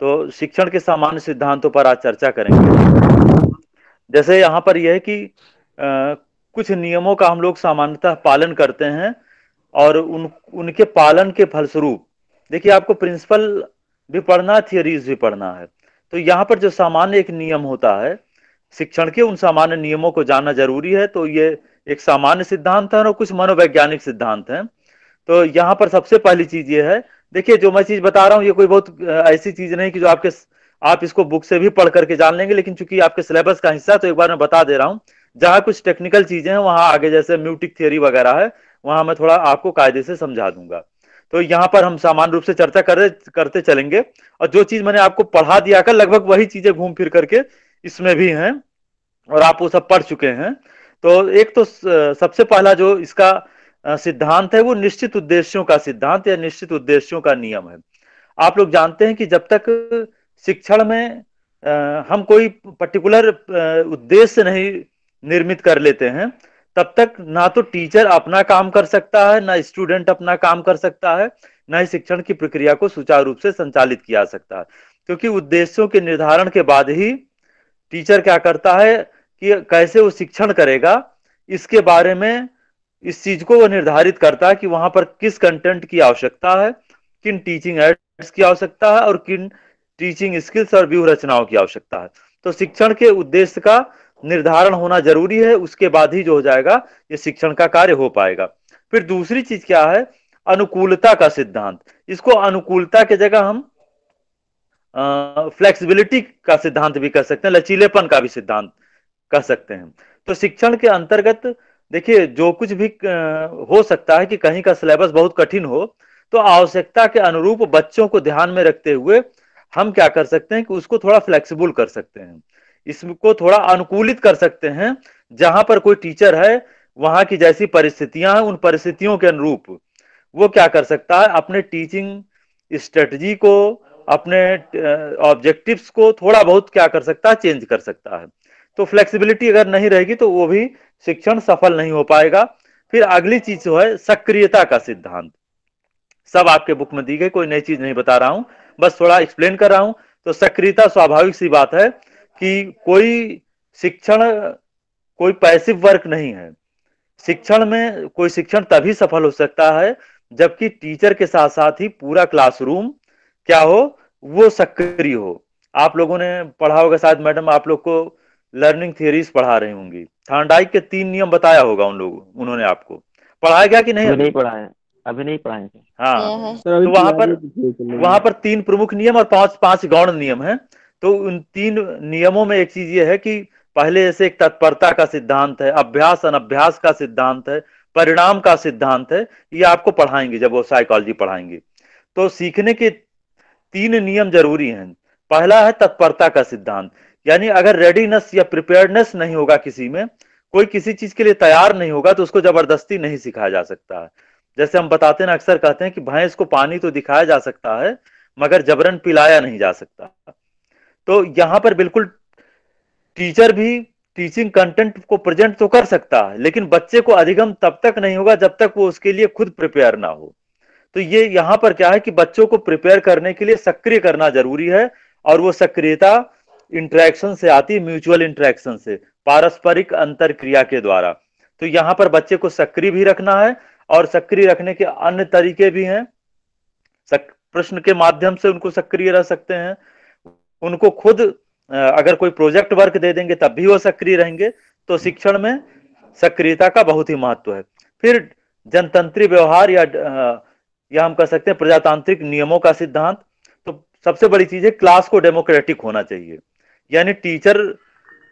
तो शिक्षण के सामान्य सिद्धांतों पर आज चर्चा करेंगे। जैसे यहाँ पर यह है कि कुछ नियमों का हम लोग सामान्यतः पालन करते हैं और उनके पालन के फलस्वरूप देखिए आपको प्रिंसिपल भी पढ़ना, थियरीज भी पढ़ना है। तो यहाँ पर जो सामान्य एक नियम होता है शिक्षण के, उन सामान्य नियमों को जानना जरूरी है। तो ये एक सामान्य सिद्धांत है और कुछ मनोवैज्ञानिक सिद्धांत हैं। तो यहाँ पर सबसे पहली चीज ये है, देखिए जो मैं चीज बता रहा हूँ ये कोई बहुत ऐसी चीज नहीं कि जो आप इसको बुक से भी पढ़ करके जान लेंगे, लेकिन चूंकि आपके सिलेबस का हिस्सा, तो एक बार मैं बता दे रहा हूँ। जहां कुछ टेक्निकल चीजें हैं वहां आगे जैसे म्यूटिक थियरी वगैरह है, वहां मैं थोड़ा आपको कायदे से समझा दूंगा। तो यहाँ पर हम सामान्य रूप से चर्चा करते चलेंगे, और जो चीज मैंने आपको पढ़ा दिया कर लगभग वही चीजें घूम फिर करके इसमें भी हैं और आप वो सब पढ़ चुके हैं। तो एक तो सबसे पहला जो इसका सिद्धांत है वो निश्चित उद्देश्यों का सिद्धांत या निश्चित उद्देश्यों का नियम है। आप लोग जानते हैं कि जब तक शिक्षण में हम कोई पर्टिकुलर उद्देश्य नहीं निर्मित कर लेते हैं, तब तक ना तो टीचर अपना काम कर सकता है, ना स्टूडेंट अपना काम कर सकता है, ना ही शिक्षण की प्रक्रिया को सुचारू रूप से संचालित किया जा सकता है। क्योंकि उद्देश्यों के निर्धारण के बाद ही टीचर क्या करता है कि कैसे वो शिक्षण करेगा, इसके बारे में इस चीज को वो निर्धारित करता है कि वहां पर किस कंटेंट की आवश्यकता है, किन टीचिंग एड्स की आवश्यकता है और किन टीचिंग स्किल्स और व्यूह रचनाओं की आवश्यकता है। तो शिक्षण के उद्देश्य का निर्धारण होना जरूरी है, उसके बाद ही जो हो जाएगा ये शिक्षण का कार्य हो पाएगा। फिर दूसरी चीज क्या है, अनुकूलता का सिद्धांत। इसको अनुकूलता की जगह हम फ्लेक्सिबिलिटी का सिद्धांत भी कर सकते हैं, लचीलेपन का भी सिद्धांत कर सकते हैं। तो शिक्षण के अंतर्गत देखिए जो कुछ भी हो सकता है कि कहीं का सिलेबस बहुत कठिन हो, तो आवश्यकता के अनुरूप बच्चों को ध्यान में रखते हुए हम क्या कर सकते हैं कि उसको थोड़ा फ्लेक्सिबल कर सकते हैं, इसको थोड़ा अनुकूलित कर सकते हैं। जहां पर कोई टीचर है वहां की जैसी परिस्थितियां हैं, उन परिस्थितियों के अनुरूप वो क्या कर सकता है, अपने टीचिंग स्ट्रेटजी को, अपने ऑब्जेक्टिव्स को थोड़ा बहुत क्या कर सकता है, चेंज कर सकता है। तो फ्लेक्सिबिलिटी अगर नहीं रहेगी तो वो भी शिक्षण सफल नहीं हो पाएगा। फिर अगली चीज जो है सक्रियता का सिद्धांत, सब आपके बुक में दी गई, कोई नई चीज नहीं बता रहा हूं, बस थोड़ा एक्सप्लेन कर रहा हूं। तो सक्रियता स्वाभाविक सी बात है कि शिक्षण कोई पैसिव वर्क नहीं है। शिक्षण में कोई शिक्षण तभी सफल हो सकता है जबकि टीचर के साथ साथ ही पूरा क्लासरूम क्या हो, वो सक्रिय हो। आप लोगों ने पढ़ा होगा शायद, मैडम आप लोग को लर्निंग थियरीज पढ़ा रही होंगी, थॉर्नडाइक के 3 नियम बताया होगा उन्होंने आपको पढ़ाया गया कि नहीं अभी अभी? नहीं पढ़ा है, अभी नहीं पढ़ाए थे। हाँ, है। सर अभी तो तैयारी तो थी चल रही वहां है। पर 3 प्रमुख नियम और 5 5 गौण नियम हैं। तो उन 3 नियमों में एक चीज ये है कि पहले जैसे एक तत्परता का सिद्धांत है, अभ्यास अनभ्यास का सिद्धांत है, परिणाम का सिद्धांत है। ये आपको पढ़ाएंगे जब वो साइकोलॉजी पढ़ाएंगे। तो सीखने के 3 नियम जरूरी हैं। पहला है तत्परता का सिद्धांत, यानी अगर रेडीनेस या प्रिपेयर्डनेस नहीं होगा किसी में, कोई किसी चीज के लिए तैयार नहीं होगा, तो उसको जबरदस्ती नहीं सिखाया जा सकता है। जैसे हम बताते हैं ना, अक्सर कहते हैं कि भैंस को पानी तो दिखाया जा सकता है मगर जबरन पिलाया नहीं जा सकता। तो यहां पर बिल्कुल टीचर भी टीचिंग कंटेंट को प्रेजेंट तो कर सकता है, लेकिन बच्चे को अधिगम तब तक नहीं होगा जब तक वो उसके लिए खुद प्रिपेयर ना हो। तो ये यहां पर क्या है कि बच्चों को प्रिपेयर करने के लिए सक्रिय करना जरूरी है, और वो सक्रियता इंटरेक्शन से आती है, म्यूचुअल इंटरेक्शन से, पारस्परिक अंतर क्रिया के द्वारा। तो यहां पर बच्चे को सक्रिय भी रखना है, और सक्रिय रखने के अन्य तरीके भी हैं। प्रश्न के माध्यम से उनको सक्रिय रह सकते हैं, उनको खुद अगर कोई प्रोजेक्ट वर्क दे देंगे तब भी वो सक्रिय रहेंगे। तो शिक्षण में सक्रियता का बहुत ही महत्व है। फिर जनतंत्री व्यवहार या हम कह सकते हैं प्रजातांत्रिक नियमों का सिद्धांत। तो सबसे बड़ी चीज है क्लास को डेमोक्रेटिक होना चाहिए, यानी टीचर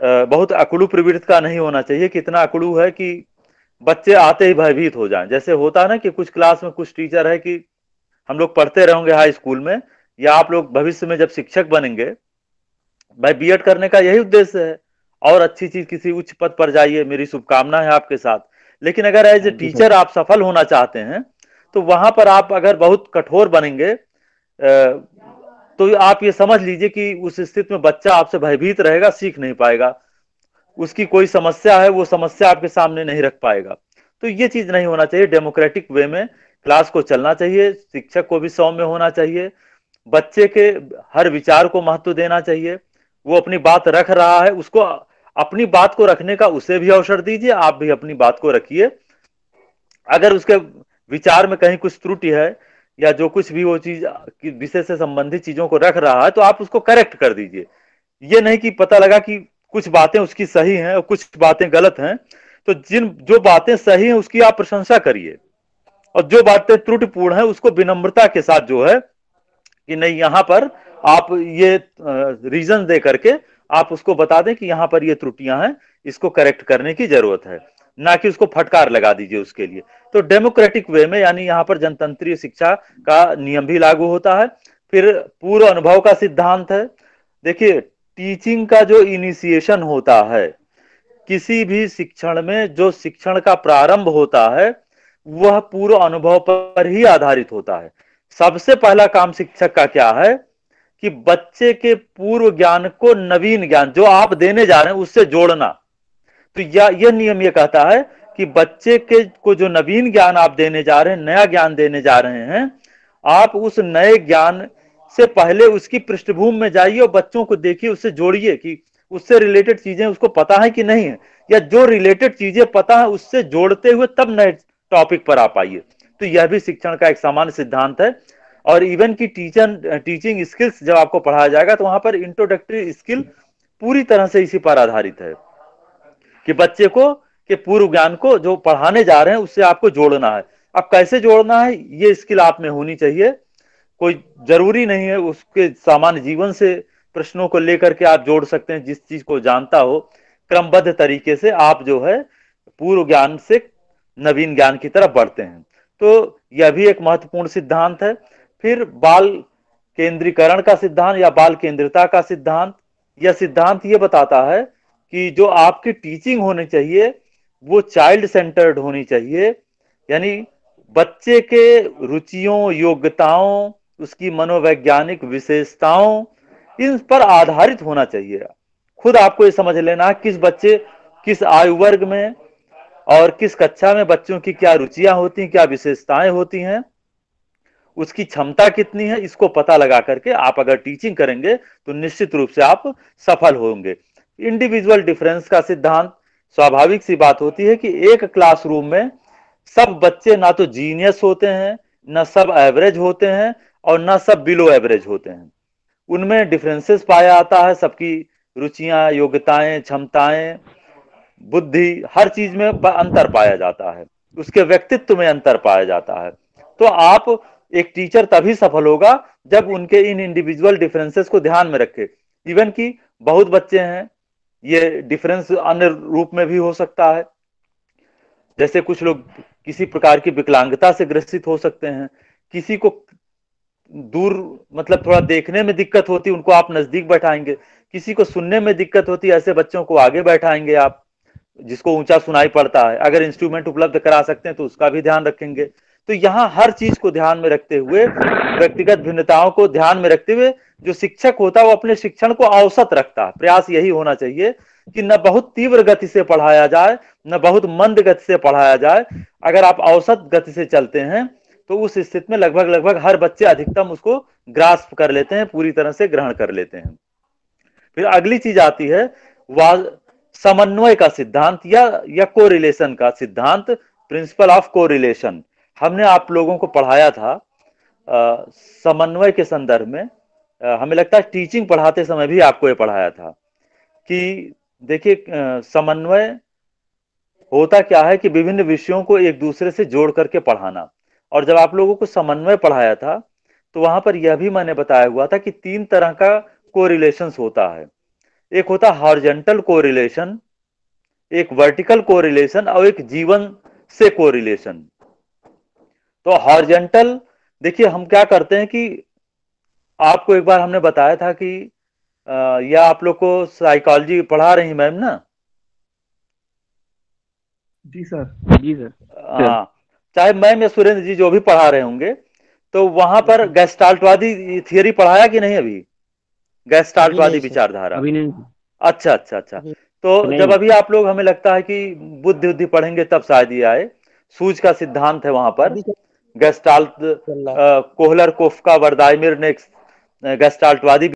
बहुत अकड़ू प्रवृत्ति का नहीं होना चाहिए। कितना अकड़ू है कि बच्चे आते ही भयभीत हो जाएं। जैसे होता है ना कि कुछ क्लास में कुछ टीचर है कि हम लोग पढ़ते रहेंगे हाई स्कूल में, या आप लोग भविष्य में जब शिक्षक बनेंगे, भाई बीएड करने का यही उद्देश्य है, और अच्छी चीज किसी उच्च पद पर जाइए, मेरी शुभकामना है आपके साथ। लेकिन अगर as a thank you sir. Teacher आप सफल होना चाहते हैं, तो वहां पर आप अगर बहुत कठोर बनेंगे, तो आप ये समझ लीजिए कि उस स्थिति में बच्चा आपसे भयभीत रहेगा, सीख नहीं पाएगा, उसकी कोई समस्या है वो समस्या आपके सामने नहीं रख पाएगा। तो ये चीज नहीं होना चाहिए। डेमोक्रेटिक वे में क्लास को चलना चाहिए, शिक्षक को भी सौम्य होना चाहिए, बच्चे के हर विचार को महत्व देना चाहिए। वो अपनी बात रख रहा है, उसको अपनी बात को रखने का उसे भी अवसर दीजिए, आप भी अपनी बात को रखिए। अगर उसके विचार में कहीं कुछ त्रुटि है या जो कुछ भी वो चीज विषय से संबंधित चीजों को रख रहा है तो आप उसको करेक्ट कर दीजिए। ये नहीं कि पता लगा कि कुछ बातें उसकी सही हैं और कुछ बातें गलत हैं, तो जो बातें सही हैं उसकी आप प्रशंसा करिए, और जो बातें त्रुटिपूर्ण है उसको विनम्रता के साथ जो है कि नहीं, यहां पर आप ये रीजन दे करके आप उसको बता दें कि यहां पर ये त्रुटियां हैं, इसको करेक्ट करने की जरूरत है, ना कि उसको फटकार लगा दीजिए उसके लिए। तो डेमोक्रेटिक वे में, यानी यहां पर जनतंत्रीय शिक्षा का नियम भी लागू होता है। फिर पूर्व अनुभव का सिद्धांत है। देखिए, टीचिंग का जो इनिशिएशन होता है, किसी भी शिक्षण में जो शिक्षण का प्रारंभ होता है वह पूर्व अनुभव पर ही आधारित होता है। सबसे पहला काम शिक्षक का क्या है कि बच्चे के पूर्व ज्ञान को नवीन ज्ञान जो आप देने जा रहे हैं उससे जोड़ना। तो यह नियम ये कहता है कि बच्चे के को जो नवीन ज्ञान आप देने जा रहे हैं, नया ज्ञान देने जा रहे हैं, आप उस नए ज्ञान से पहले उसकी पृष्ठभूमि में जाइए और बच्चों को देखिए, उससे जोड़िए कि उससे रिलेटेड चीजें उसको पता है कि नहीं है, या जो रिलेटेड चीजें पता है उससे जोड़ते हुए तब नए टॉपिक पर आप आइए। तो यह भी शिक्षण का एक सामान्य सिद्धांत है। और इवन की टीचिंग स्किल्स जब आपको पढ़ाया जाएगा तो वहां पर इंट्रोडक्टरी स्किल पूरी तरह से इसी पर आधारित है कि बच्चे को के पूर्व ज्ञान को जो पढ़ाने जा रहे हैं उससे आपको जोड़ना है। अब कैसे जोड़ना है, ये स्किल आप में होनी चाहिए। कोई जरूरी नहीं है उसके सामान्य जीवन से प्रश्नों को लेकर के आप जोड़ सकते हैं, जिस चीज को जानता हो क्रमबद्ध तरीके से आप जो है पूर्व ज्ञान से नवीन ज्ञान की तरफ बढ़ते हैं। तो यह भी एक महत्वपूर्ण सिद्धांत है। फिर बाल केंद्रीकरण का सिद्धांत या बाल केंद्रिता का सिद्धांत, यह सिद्धांत यह बताता है कि जो आपकी टीचिंग होनी चाहिए वो चाइल्ड सेंटर्ड होनी चाहिए, यानी बच्चे के रुचियों, योग्यताओं, उसकी मनोवैज्ञानिक विशेषताओं, इन पर आधारित होना चाहिए। खुद आपको ये समझ लेना है किस बच्चे किस आयु वर्ग में और किस कक्षा में बच्चों की क्या रुचियां होती हैं, क्या विशेषताएं होती हैं, उसकी क्षमता कितनी है, इसको पता लगा करके आप अगर टीचिंग करेंगे तो निश्चित रूप से आप सफल होंगे। इंडिविजुअल डिफरेंस का सिद्धांत, स्वाभाविक सी बात होती है कि एक क्लासरूम में सब बच्चे ना तो जीनियस होते हैं, ना सब एवरेज होते हैं, और ना सब बिलो एवरेज होते हैं। उनमें डिफरेंसेस पाया जाता है, सबकी रुचियां, योग्यताएं, क्षमताएं, बुद्धि, हर चीज में अंतर पाया जाता है, उसके व्यक्तित्व में अंतर पाया जाता है। तो आप एक टीचर तभी सफल होगा जब उनके इन इंडिविजुअल डिफरेंसेस को ध्यान में रखे। इवन कि बहुत बच्चे हैं, ये डिफरेंस अन्य रूप में भी हो सकता है, जैसे कुछ लोग किसी प्रकार की विकलांगता से ग्रसित हो सकते हैं, किसी को दूर मतलब थोड़ा देखने में दिक्कत होती, उनको आप नजदीक बैठाएंगे, किसी को सुनने में दिक्कत होती, ऐसे बच्चों को आगे बैठाएंगे आप, जिसको ऊंचा सुनाई पड़ता है। अगर इंस्ट्रूमेंट उपलब्ध करा सकते हैं तो उसका भी ध्यान रखेंगे। तो यहाँ हर चीज को ध्यान में रखते हुए, व्यक्तिगत भिन्नताओं को ध्यान में रखते हुए, जो शिक्षक होता है वो अपने शिक्षण को औसत रखता है। प्रयास यही होना चाहिए कि न बहुत तीव्र गति से पढ़ाया जाए, न बहुत मंद गति से पढ़ाया जाए। अगर आप औसत गति से चलते हैं तो उस स्थिति में लगभग लगभग हर बच्चे अधिकतम उसको ग्रास्प कर लेते हैं, पूरी तरह से ग्रहण कर लेते हैं। फिर अगली चीज आती है वह समन्वय का सिद्धांत या कोरिलेशन का सिद्धांत, प्रिंसिपल ऑफ कोरिलेशन। हमने आप लोगों को पढ़ाया था समन्वय के संदर्भ में। हमें लगता है टीचिंग पढ़ाते समय भी आपको ये पढ़ाया था कि देखिए, समन्वय होता क्या है कि विभिन्न विषयों को एक दूसरे से जोड़ करके पढ़ाना। और जब आप लोगों को समन्वय पढ़ाया था तो वहां पर यह भी मैंने बताया हुआ था कि 3 तरह का कोरिलेशंस होता है। एक होता है हॉरिजॉन्टल कोरिलेशन, एक वर्टिकल कोरिलेशन, और एक जीवन से कोरिलेशन। तो हॉरिजॉन्टल, देखिए हम क्या करते हैं कि आपको एक बार हमने बताया था कि या आप लोग को साइकोलॉजी पढ़ा रही मैम ना? जी सर। जी सर। हाँ, चाहे मैम या सुरेंद्र जी जो भी पढ़ा रहे होंगे, तो वहां पर गैस्टाल्टवादी थियरी पढ़ाया कि नहीं अभी? गैस्टाल्टवादी विचारधारा। अभी नहीं। अच्छा अच्छा अच्छा। तो जब अभी आप लोग, हमें लगता है कि बुद्धि बुद्धि पढ़ेंगे तब शायद ये आए। सूज का सिद्धांत है वहां पर, गेस्टाल्ट, कोहलर, कोफ्का, वर्दाइमिर ने गैस्टाल्टवादी